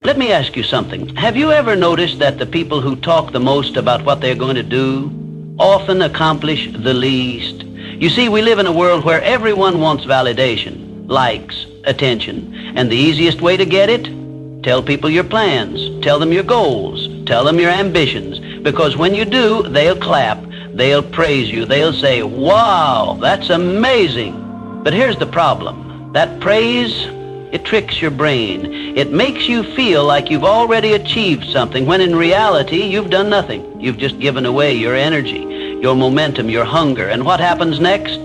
Let me ask you something. Have you ever noticed that the people who talk the most about what they're going to do often accomplish the least? You see, we live in a world where everyone wants validation, likes, attention. And the easiest way to get it? Tell people your plans. Tell them your goals. Tell them your ambitions. Because when you do, they'll clap. They'll praise you. They'll say, "Wow, that's amazing." But here's the problem. That praise, it tricks your brain. It makes you feel like you've already achieved something, when in reality, you've done nothing. You've just given away your energy, your momentum, your hunger. And what happens next?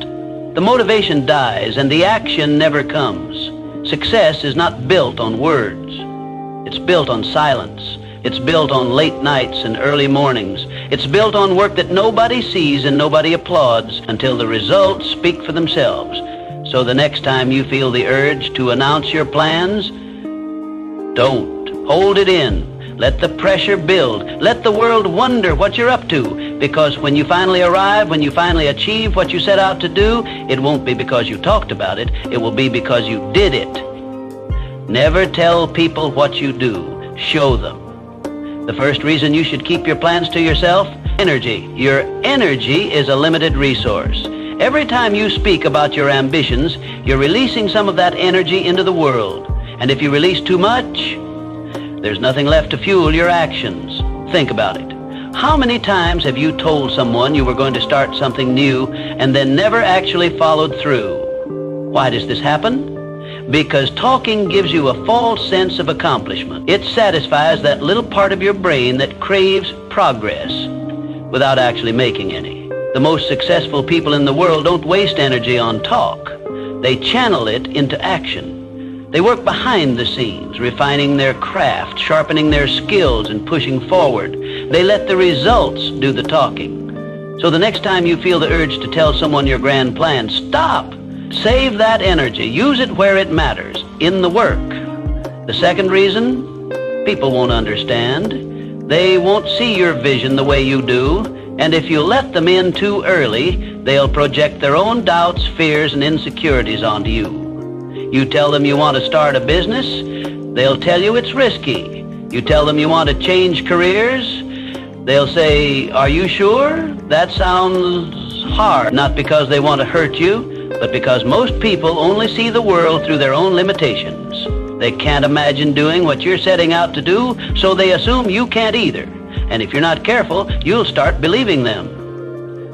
The motivation dies and the action never comes. Success is not built on words. It's built on silence. It's built on late nights and early mornings. It's built on work that nobody sees and nobody applauds until the results speak for themselves. So the next time you feel the urge to announce your plans, don't. Hold it in. Let the pressure build. Let the world wonder what you're up to. Because when you finally arrive, when you finally achieve what you set out to do, it won't be because you talked about it. It will be because you did it. Never tell people what you do. Show them. The first reason you should keep your plans to yourself: energy. Your energy is a limited resource. Every time you speak about your ambitions, you're releasing some of that energy into the world. And if you release too much, there's nothing left to fuel your actions. Think about it. How many times have you told someone you were going to start something new and then never actually followed through? Why does this happen? Because talking gives you a false sense of accomplishment. It satisfies that little part of your brain that craves progress without actually making any. The most successful people in the world don't waste energy on talk. They channel it into action. They work behind the scenes, refining their craft, sharpening their skills, and pushing forward. They let the results do the talking. So the next time you feel the urge to tell someone your grand plan, stop. Save that energy. Use it where it matters, in the work. The second reason, people won't understand. They won't see your vision the way you do. And if you let them in too early, they'll project their own doubts, fears, and insecurities onto you. You tell them you want to start a business, they'll tell you it's risky. You tell them you want to change careers, they'll say, "Are you sure? That sounds hard." Not because they want to hurt you, but because most people only see the world through their own limitations. They can't imagine doing what you're setting out to do, so they assume you can't either. And if you're not careful, you'll start believing them.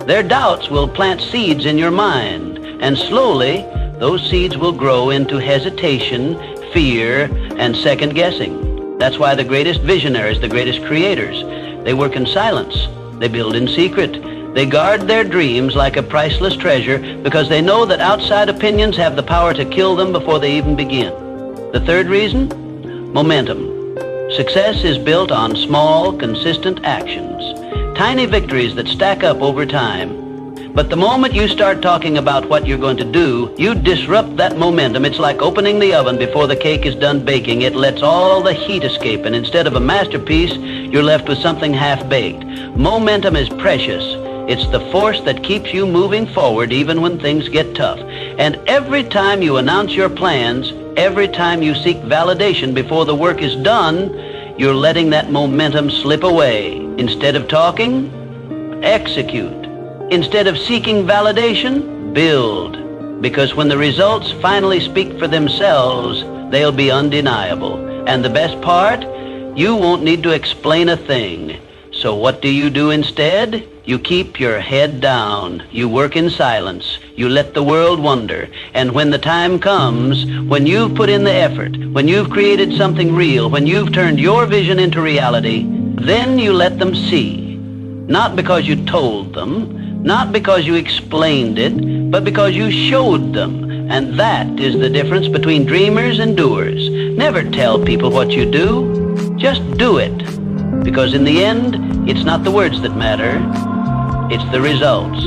Their doubts will plant seeds in your mind, and slowly, those seeds will grow into hesitation, fear, and second-guessing. That's why the greatest visionaries, the greatest creators, they work in silence. They build in secret. They guard their dreams like a priceless treasure because they know that outside opinions have the power to kill them before they even begin. The third reason? Momentum. Success is built on small, consistent actions, tiny victories that stack up over time. But the moment you start talking about what you're going to do, you disrupt that momentum. It's like opening the oven before the cake is done baking. It lets all the heat escape, and instead of a masterpiece, you're left with something half-baked. Momentum is precious. It's the force that keeps you moving forward even when things get tough. And every time you announce your plans, every time you seek validation before the work is done, you're letting that momentum slip away. Instead of talking, execute. Instead of seeking validation, build. Because when the results finally speak for themselves, they'll be undeniable. And the best part, you won't need to explain a thing. So what do you do instead? You keep your head down. You work in silence. You let the world wonder. And when the time comes, when you've put in the effort, when you've created something real, when you've turned your vision into reality, then you let them see. Not because you told them, not because you explained it, but because you showed them. And that is the difference between dreamers and doers. Never tell people what you do. Just do it. Because in the end, it's not the words that matter, it's the results.